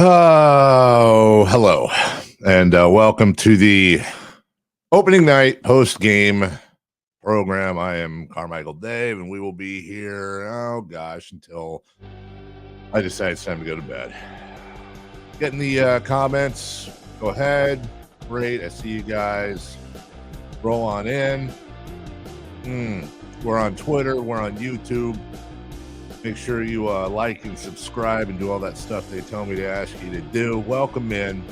Oh, hello, and welcome to the opening night post-game program. I am Carmichael Dave, and we will be here, until I decide it's time to go to bed. Get in the comments. Go ahead. Great. I see you guys. Roll on in. We're on Twitter. We're on YouTube. Make sure you like and subscribe and do all that stuff they tell me to ask you to do. Welcome in.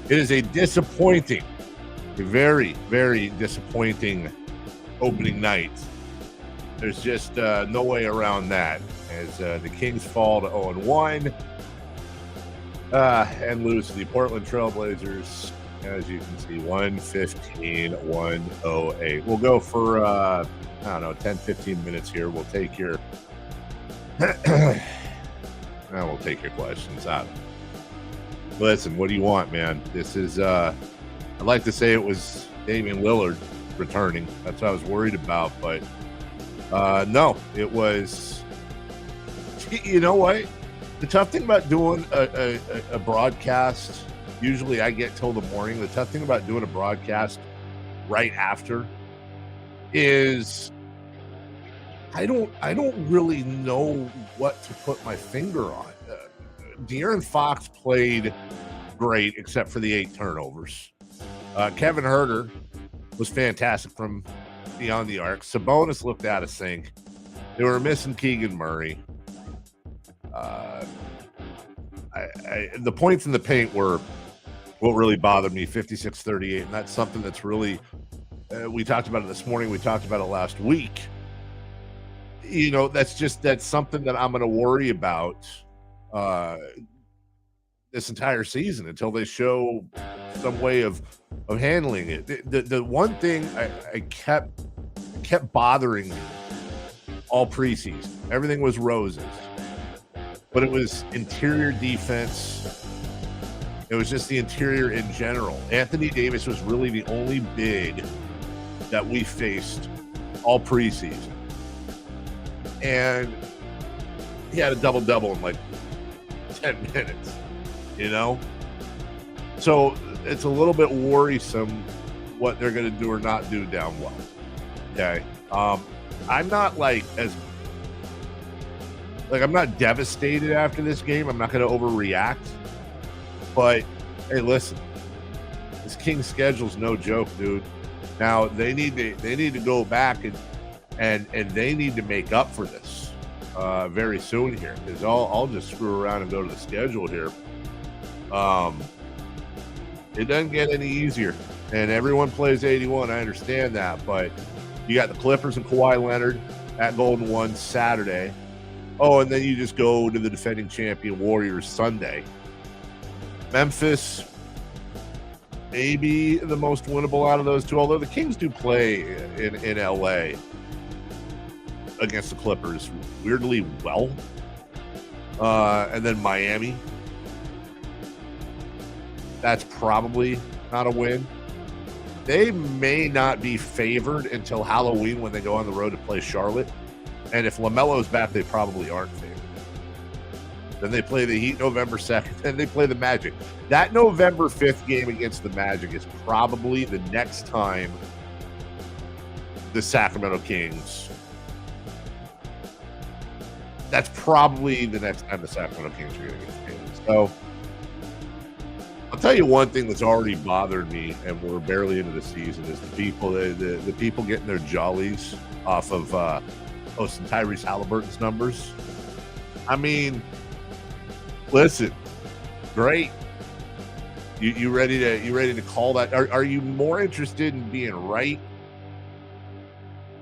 It is a very, very disappointing opening night. There's just no way around that, as the Kings fall to 0-1 and lose to the Portland Trailblazers, as you can see, 115-108. We'll go for, 10, 15 minutes here. We'll take your we'll take your questions out. Listen, what do you want, man? This is I'd like to say it was Damian Lillard returning. That's what I was worried about, but no, it was. You know what? The tough thing about doing a broadcast, usually I get till the morning. The tough thing about doing a broadcast right after is I don't really know what to put my finger on. De'Aaron Fox played great, except for the 8 turnovers. Kevin Huerter was fantastic from beyond the arc. Sabonis looked out of sync. They were missing Keegan Murray. The points in the paint were what really bothered me, 56-38, and that's something that's really we talked about it this morning. We talked about it last week. You know, that's something that I'm going to worry about this entire season until they show some way of handling it. The one thing I kept bothering me all preseason, everything was roses, but it was interior defense. It was just the interior in general. Anthony Davis was really the only big that we faced all preseason. And he had a double-double in like 10 minutes, you know? So it's a little bit worrisome what they're going to do or not do down low, okay? I'm not I'm not devastated after this game. I'm not going to overreact. But, hey, listen, this Kings schedule's no joke, dude. Now, they need to go back and they need to make up for this very soon here, because I'll just screw around and go to the schedule here. It doesn't get any easier, and everyone plays 81. I understand that, but you got the Clippers and Kawhi Leonard at Golden One Saturday. Oh, and then you just go to the defending champion Warriors Sunday. Memphis, maybe the most winnable out of those two, although the Kings do play in LA against the Clippers weirdly well. And then Miami. That's probably not a win. They may not be favored until Halloween when they go on the road to play Charlotte. And if LaMelo's back, they probably aren't favored. Then they play the Heat November 2nd, and they play the Magic. That November 5th game against the Magic is probably the next time the Sacramento Kings. That's probably the next time the Sacramento Kings are going to get paid. So I'll tell you one thing that's already bothered me, and we're barely into the season, is the people getting their jollies off of posting Tyrese Halliburton's numbers. I mean, listen, great. You ready to call that? Are you more interested in being right,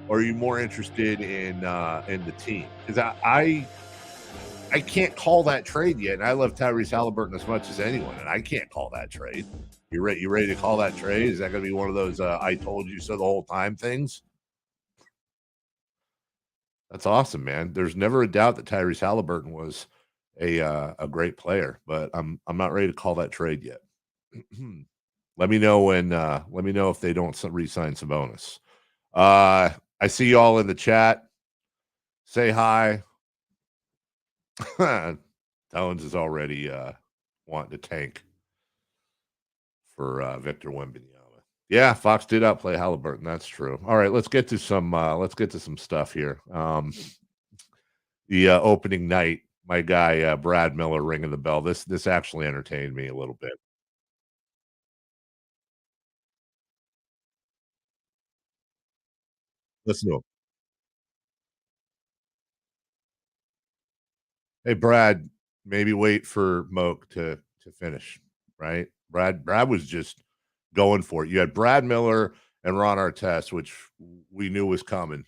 or are you more interested in the team? Because I can't call that trade yet, and I love Tyrese Halliburton as much as anyone, and I can't call that trade. You ready to call that trade? Is that going to be one of those "I told you so" the whole time things? That's awesome, man. There's never a doubt that Tyrese Halliburton was a great player, but I'm not ready to call that trade yet. Let me know if they don't re-sign Sabonis. I see you all in the chat. Say hi. Tones is already wanting to tank for Victor Wembanyama. Yeah, Fox did outplay Halliburton. That's true. All right, let's get to some stuff here. The opening night, my guy Brad Miller ringing the bell. This actually entertained me a little bit. Listen to him. Hey, Brad, maybe wait for Moak to finish, right? Brad was just going for it. You had Brad Miller and Ron Artest, which we knew was coming.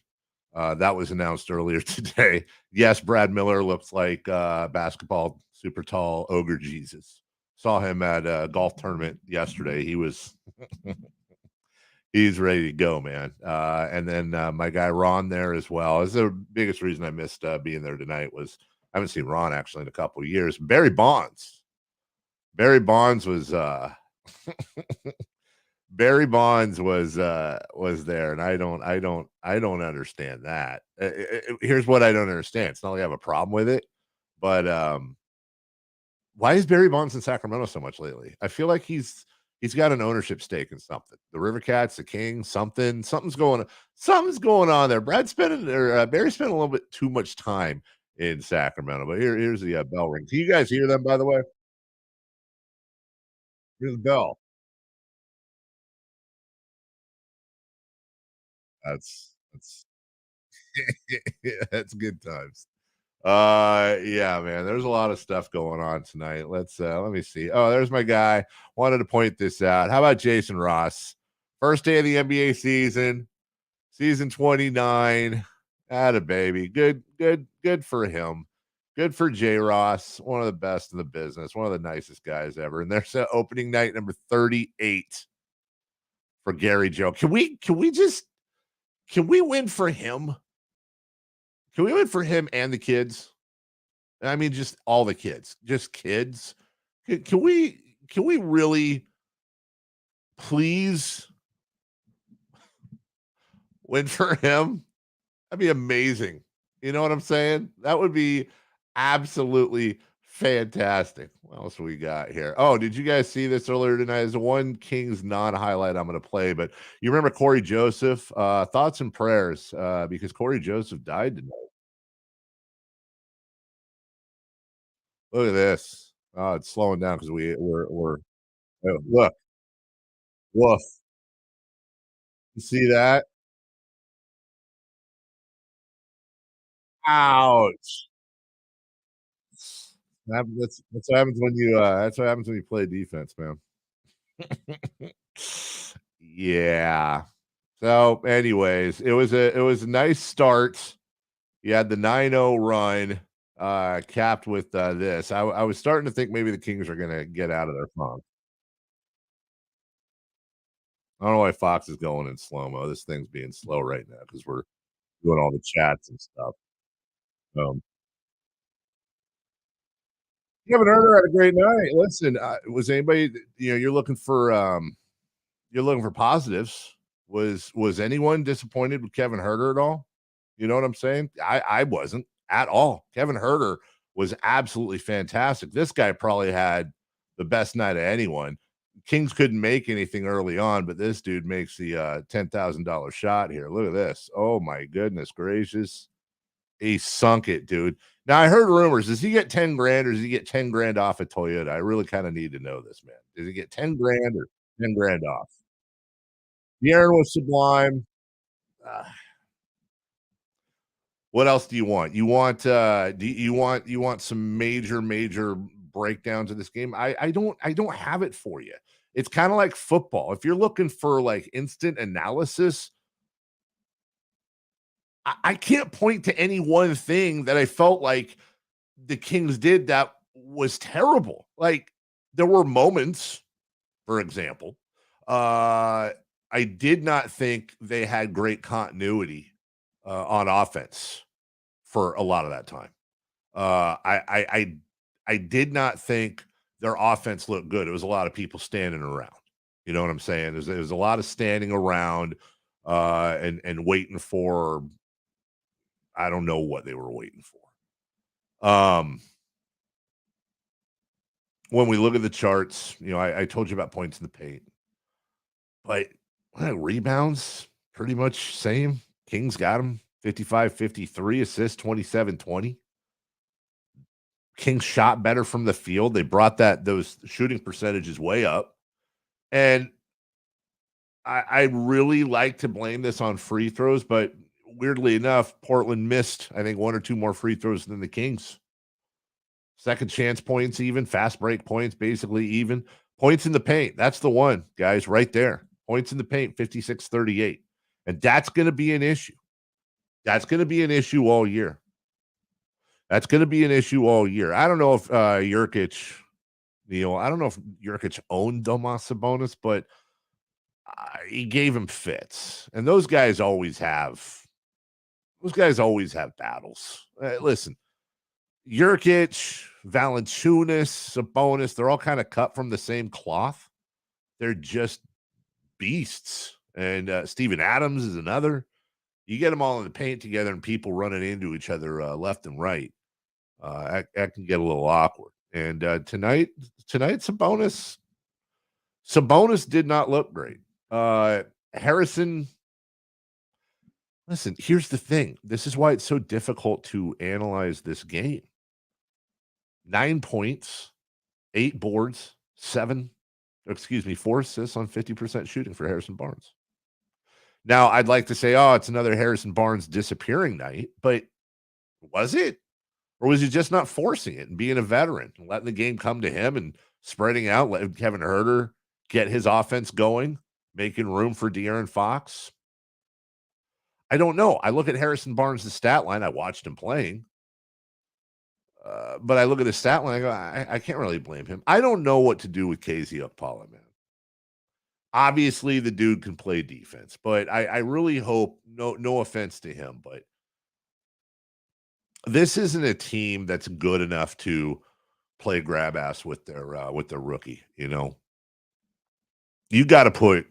That was announced earlier today. Yes, Brad Miller looks like basketball super tall ogre Jesus. Saw him at a golf tournament yesterday. He's ready to go, man. And then my guy Ron there as well. Is the biggest reason I missed being there tonight was I haven't seen Ron actually in a couple of years. Barry Bonds. Barry Bonds was Barry Bonds was there, and I don't understand that. Here's what I don't understand. It's not like I have a problem with it, but why is Barry Bonds in Sacramento so much lately? I feel like he's got an ownership stake in something. The River Cats, the Kings, something's going on there. Barry spent a little bit too much time in Sacramento. But here's the bell ring. Can you guys hear them? By the way, here's the bell. That's that's good times. Yeah, man. There's a lot of stuff going on tonight. Let me see. Oh, there's my guy. Wanted to point this out. How about Jason Ross? First day of the NBA season, season 29. Atta baby. Good for him. Good for J Ross, one of the best in the business, one of the nicest guys ever. And there's opening night number 38 for Gary Joe. Can we win for him? Can we win for him and the kids? I mean, just all the kids, just kids. Can we really please win for him? That'd be amazing. You know what I'm saying? That would be absolutely fantastic. What else we got here? Oh, did you guys see this earlier tonight? There's one Kings non-highlight I'm going to play, but you remember Corey Joseph? Thoughts and prayers because Corey Joseph died tonight. Look at this. Oh, it's slowing down because we're oh, look, woof. You see that? Ouch. That's what happens when you that's what happens when you play defense, man. Yeah. So, anyways, it was a nice start. You had the 9-0 run, capped with this. I was starting to think maybe the Kings are gonna get out of their funk. I don't know why Fox is going in slow-mo. This thing's being slow right now because we're doing all the chats and stuff. Kevin Huerter had a great night. Listen, was anybody you're looking for positives. Was anyone disappointed with Kevin Huerter at all? You know what I'm saying? I wasn't at all. Kevin Huerter was absolutely fantastic. This guy probably had the best night of anyone. Kings couldn't make anything early on, but this dude makes the $10,000 shot here. Look at this. Oh my goodness gracious. He sunk it, dude. Now I heard rumors. Does he get 10 grand or does he get 10 grand off at Toyota? I really kind of need to know this, man. Does he get 10 grand or 10 grand off? The Aaron was sublime. Uh, what else do you want? You want some major breakdowns of this game? I don't have it for you. It's kind of like football. If you're looking for like instant analysis, I can't point to any one thing that I felt like the Kings did that was terrible. Like there were moments, for example, I did not think they had great continuity on offense for a lot of that time. I did not think their offense looked good. It was a lot of people standing around. You know what I'm saying? There's a lot of standing around and waiting for I don't know what they were waiting for. when we look at the charts, I told you about points in the paint, but rebounds, pretty much same. Kings got them 55, 53, assists 27, 20. Kings shot better from the field. They brought those shooting percentages way up. And I really like to blame this on free throws, but weirdly enough, Portland missed, I think, one or two more free throws than the Kings. Second chance points, even fast break points, basically even. Points in the paint. That's the one, guys, right there. Points in the paint, 56-38. And that's going to be an issue. That's going to be an issue all year. That's going to be an issue all year. I don't know if Jurkic, I don't know if Jurkic owned Domas Sabonis, but he gave him fits. And those guys always have battles. Listen, Jurkic, Valanciunas, Sabonis, they're all kind of cut from the same cloth. They're just beasts. And Steven Adams is another. You get them all in the paint together and people running into each other left and right. That can get a little awkward. And tonight, Sabonis did not look great. Harrison, listen, here's the thing. This is why it's so difficult to analyze this game. 9 points, 8 boards, 4 assists on 50% shooting for Harrison Barnes. Now, I'd like to say, it's another Harrison Barnes disappearing night, but was it? Or was he just not forcing it and being a veteran and letting the game come to him and spreading out, letting Kevin Huerter get his offense going, making room for De'Aaron Fox? I don't know. I look at Harrison Barnes' stat line. I watched him playing. But I look at his stat line. I go, I can't really blame him. I don't know what to do with KZ Okpala, man. Obviously, the dude can play defense, but I really hope, no offense to him, but this isn't a team that's good enough to play grab ass with their rookie. You got to put.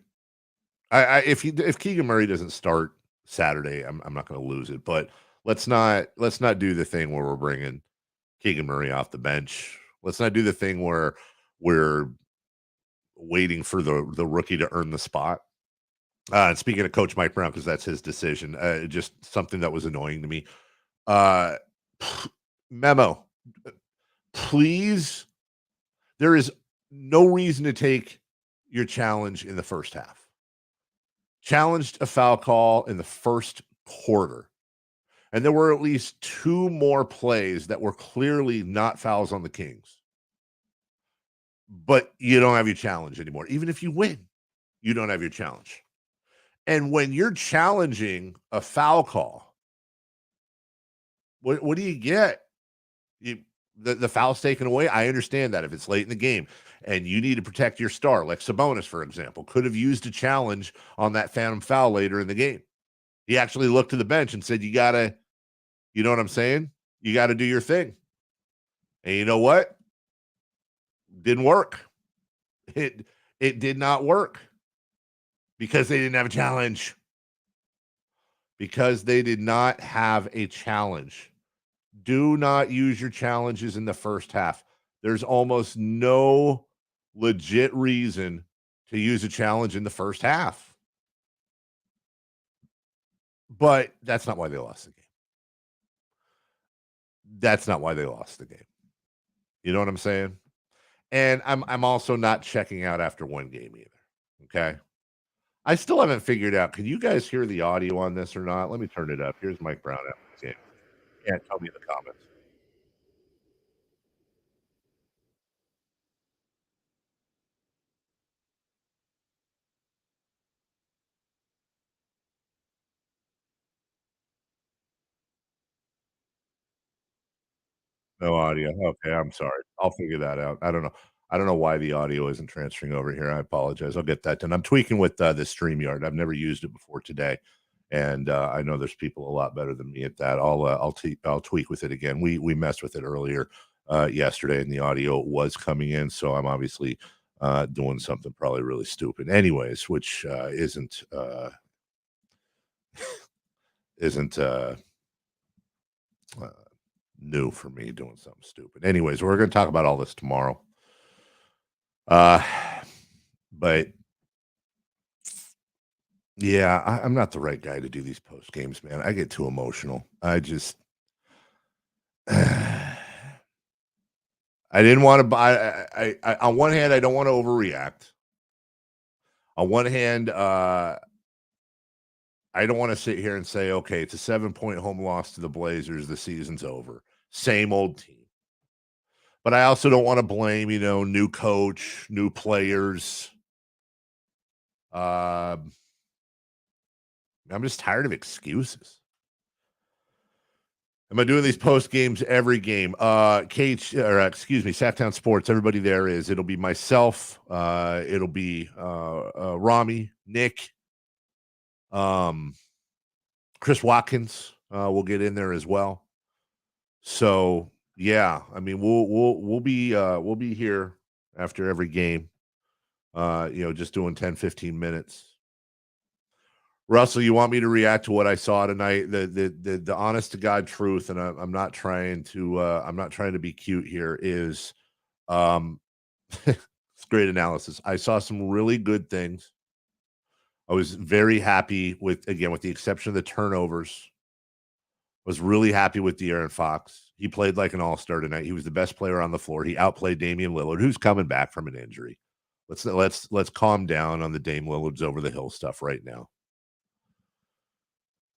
If Keegan Murray doesn't start Saturday, I'm not going to lose it. But let's not do the thing where we're bringing Keegan Murray off the bench. Let's not do the thing where we're waiting for the rookie to earn the spot. And speaking of Coach Mike Brown, because that's his decision, just something that was annoying to me. Memo, please. There is no reason to take your challenge in the first half. Challenged a foul call in the first quarter. And there were at least 2 more plays that were clearly not fouls on the Kings. But you don't have your challenge anymore. Even if you win, you don't have your challenge. And when you're challenging a foul call, what do you get? The foul's taken away. I understand that if it's late in the game and you need to protect your star, like Sabonis, for example, could have used a challenge on that phantom foul later in the game. He actually looked to the bench and said, you know what I'm saying? You got to do your thing. And you know what? Didn't work. It did not work because they didn't have a challenge. Because they did not have a challenge. Do not use your challenges in the first half. There's almost no legit reason to use a challenge in the first half. But that's not why they lost the game. That's not why they lost the game. You know what I'm saying? And I'm also not checking out after one game either. Okay. I still haven't figured out. Can you guys hear the audio on this or not? Let me turn it up. Here's Mike Brown after the game. Yeah, tell me in the comments. No audio. Okay, I'm sorry. I'll figure that out. I don't know. I don't know why the audio isn't transferring over here. I apologize. I'll get that done. I'm tweaking with the StreamYard. I've never used it before today, and I know there's people a lot better than me at that. I'll tweak with it again. We messed with it earlier yesterday, and the audio was coming in, so I'm obviously doing something probably really stupid. Anyways, which isn't new for me doing something stupid. Anyways, we're going to talk about all this tomorrow. Uh, but yeah, I'm not the right guy to do these post games, man. I get too emotional. I just, I didn't want to buy. On one hand, I don't want to overreact. On one hand, I don't want to sit here and say, okay, it's a 7-point home loss to the Blazers. The season's over. Same old team. But I also don't want to blame, new coach, new players. I'm just tired of excuses. Am I doing these post games every game? Sactown Sports. Everybody there is. It'll be myself. It'll be Rami, Nick, Chris Watkins. We'll get in there as well. So yeah, I mean we'll be here after every game. Just doing 10, 15 minutes. Russell, you want me to react to what I saw tonight? The honest to God truth, and I'm not trying to be cute here. Is it's great analysis. I saw some really good things. I was very happy with the exception of the turnovers. Was really happy with De'Aaron Fox. He played like an all-star tonight. He was the best player on the floor. He outplayed Damian Lillard, who's coming back from an injury. Let's calm down on the Dame Lillard's over the hill stuff right now.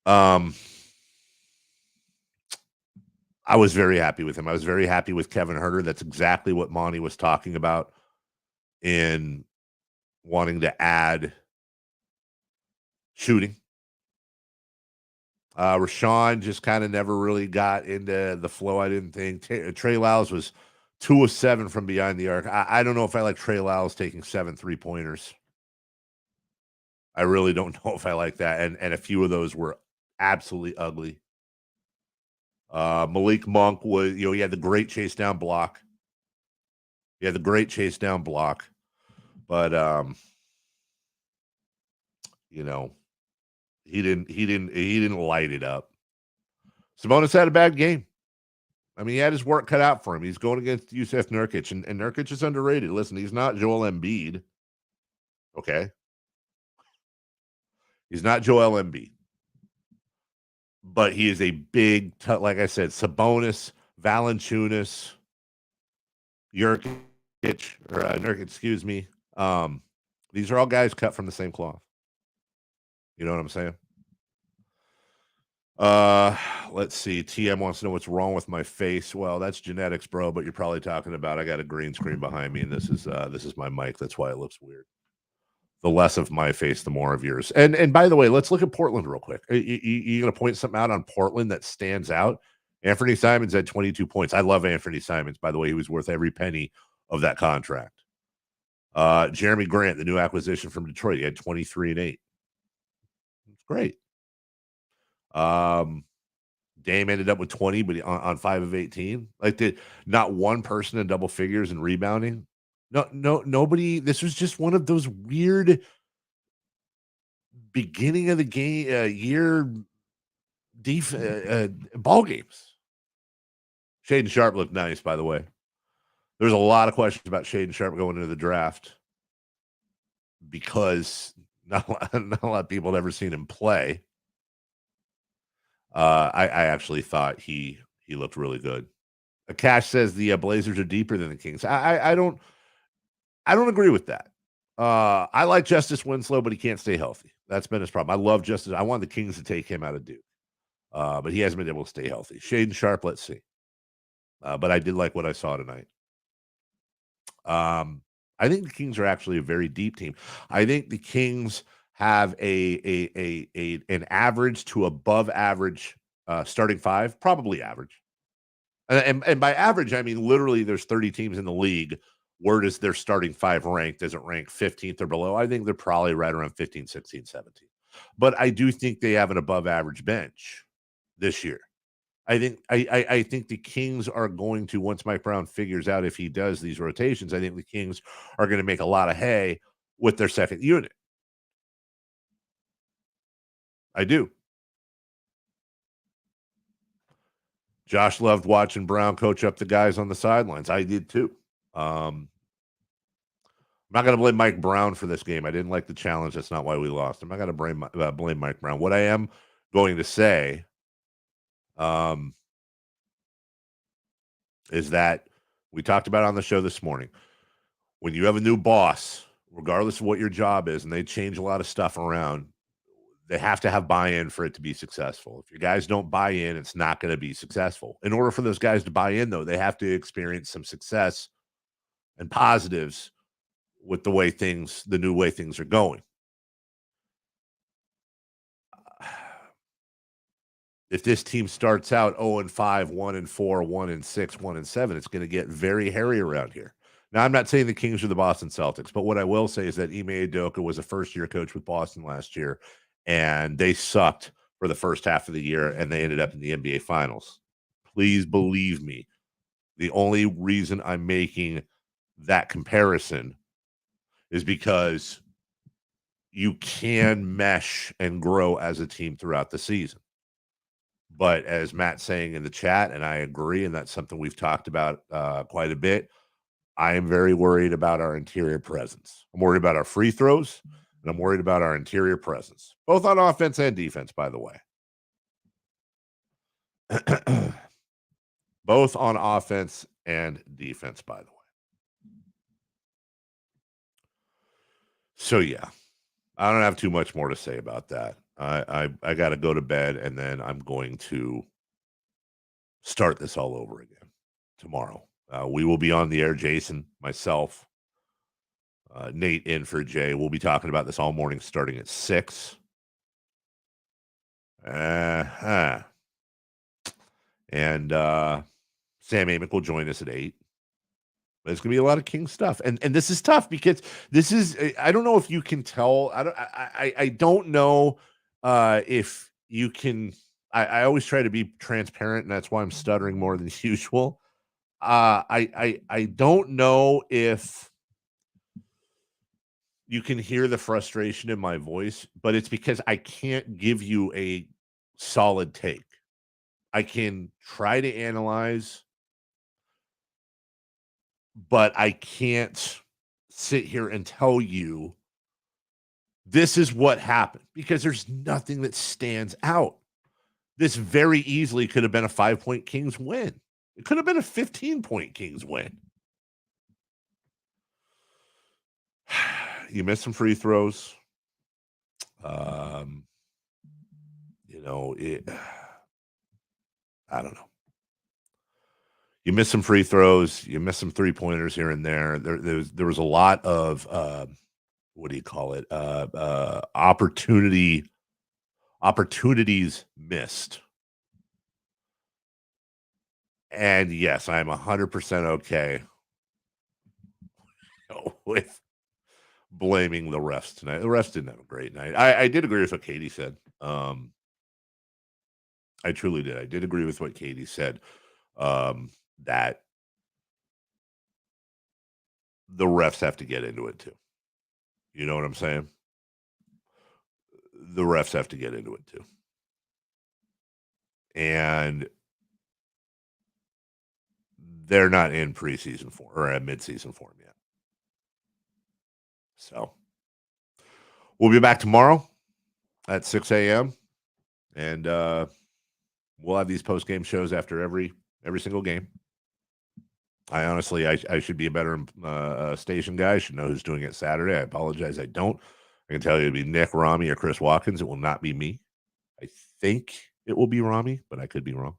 I was very happy with him. I was very happy with Kevin Huerter. That's exactly what Monty was talking about in wanting to add shooting. Rashawn just kind of never really got into the flow, I didn't think. Trey Lyles was 2 of 7 from behind the arc. I don't know if I like Trey Lyles taking 7 3-pointers. I really don't know if I like that. And a few of those were absolutely ugly. Malik Monk was, he had the great chase down block. But he didn't light it up. Sabonis had a bad game. I mean, he had his work cut out for him. He's going against Yusuf Nurkic, and Nurkic is underrated. Listen, he's not Joel Embiid. Okay. He's not Joel Embiid. But he is a big, like I said, Sabonis, Valanciunas, Nurkic, excuse me. These are all guys cut from the same cloth. You know what I'm saying? Let's see. TM wants to know what's wrong with my face. Well, that's genetics, bro, but you're probably talking about I got a green screen behind me, and this is my mic. That's why it looks weird. The less of my face, the more of yours. And by the way, let's look at Portland real quick. You going to point something out on Portland that stands out? Anthony Simons had 22 points. I love Anthony Simons. By the way, he was worth every penny of that contract. Jeremy Grant, the new acquisition from Detroit, he had 23 and 8. It's great. Dame ended up with 20, but on 5 of 18. Not one person in double figures in rebounding. No, nobody. This was just one of those weird beginning of the game year ball games. Shaden Sharp looked nice, by the way. There's a lot of questions about Shaden Sharp going into the draft because not a lot of people had ever seen him play. I actually thought he looked really good. Cash says the Blazers are deeper than the Kings. I don't agree with that. I like Justice Winslow, but he can't stay healthy. That's been his problem. I love Justice. I want the Kings to take him out of Duke, but he hasn't been able to stay healthy. Shaden Sharp, let's see. But I did like what I saw tonight. I think the Kings are actually a very deep team. I think the Kings have an average to above average starting five, probably average. And by average, I mean literally there's 30 teams in the league. Where does their starting five rank? Does it rank 15th or below? I think they're probably right around 15, 16, 17. But I do think they have an above average bench this year. I think the Kings are going to, once Mike Brown figures out if he does these rotations, I think the Kings are going to make a lot of hay with their second unit. I do. Josh loved watching Brown coach up the guys on the sidelines. I did too. not going to blame Mike Brown for this game. I didn't like the challenge. That's not why we lost. I'm not going to blame Mike Brown. What I am going to say is that we talked about on the show this morning. When you have a new boss, regardless of what your job is, and they change a lot of stuff around, they have to have buy-in for it to be successful. If your guys don't buy in, it's not going to be successful. In order for those guys to buy in, though, they have to experience some success and positives with the new way things are going. If this team starts out 0-5, 1-4, 1-6, 1-7, it's going to get very hairy around here. Now, I'm not saying the Kings are the Boston Celtics, but what I will say is that Ime Udoka was a first-year coach with Boston last year, and they sucked for the first half of the year, and they ended up in the NBA Finals. Please believe me. The only reason I'm making that comparison is because you can mesh and grow as a team throughout the season. But as Matt's saying in the chat, and I agree, and that's something we've talked about quite a bit, I am very worried about our interior presence. I'm worried about our free throws, and I'm worried about our interior presence, both on offense and defense, by the way. Both on offense and defense, by the way. So, yeah, I don't have too much more to say about that. I got to go to bed, and then I'm going to start this all over again tomorrow. We will be on the air, Jason, myself, Nate in for Jay. We'll be talking about this all morning starting at 6. And Sam Amick will join us at 8. There's going to be a lot of King stuff. And this is tough because this is, I don't know if you can tell. I don't know if you can. I always try to be transparent, and that's why I'm stuttering more than usual. I don't know if you can hear the frustration in my voice, but it's because I can't give you a solid take. I can try to analyze, but I can't sit here and tell you this is what happened because there's nothing that stands out. This very easily could have been a 5-point Kings win. It could have been a 15-point Kings win. You missed some free throws. I don't know. You missed some free throws. You missed some 3-pointers here and there. There was a lot of what do you call it? Opportunities missed. And yes, I'm 100% okay with blaming the refs tonight. The refs didn't have a great night. I did agree with what Katie said. I truly did. I did agree with what Katie said. That the refs have to get into it too. You know what I'm saying? The refs have to get into it too. And they're not in preseason form or at midseason form yet. So we'll be back tomorrow at 6 a.m. And we'll have these post-game shows after every single game. I honestly, I should be a better station guy. I should know who's doing it Saturday. I apologize. I don't. I can tell you it'll be Nick, Rami, or Chris Watkins. It will not be me. I think it will be Rami, but I could be wrong.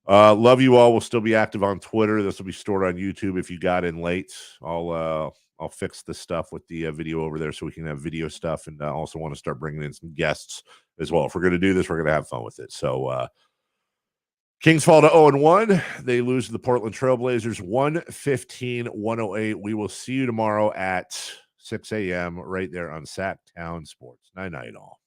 Love you all. We'll still be active on Twitter. This will be stored on YouTube. If you got in late, I'll fix the stuff with the video over there so we can have video stuff. And I also want to start bringing in some guests as well. If we're going to do this, we're going to have fun with it. So Kings fall to 0-1. They lose to the Portland Trailblazers 115-108. We will see you tomorrow at 6 a.m. right there on Sactown Sports. Night, all.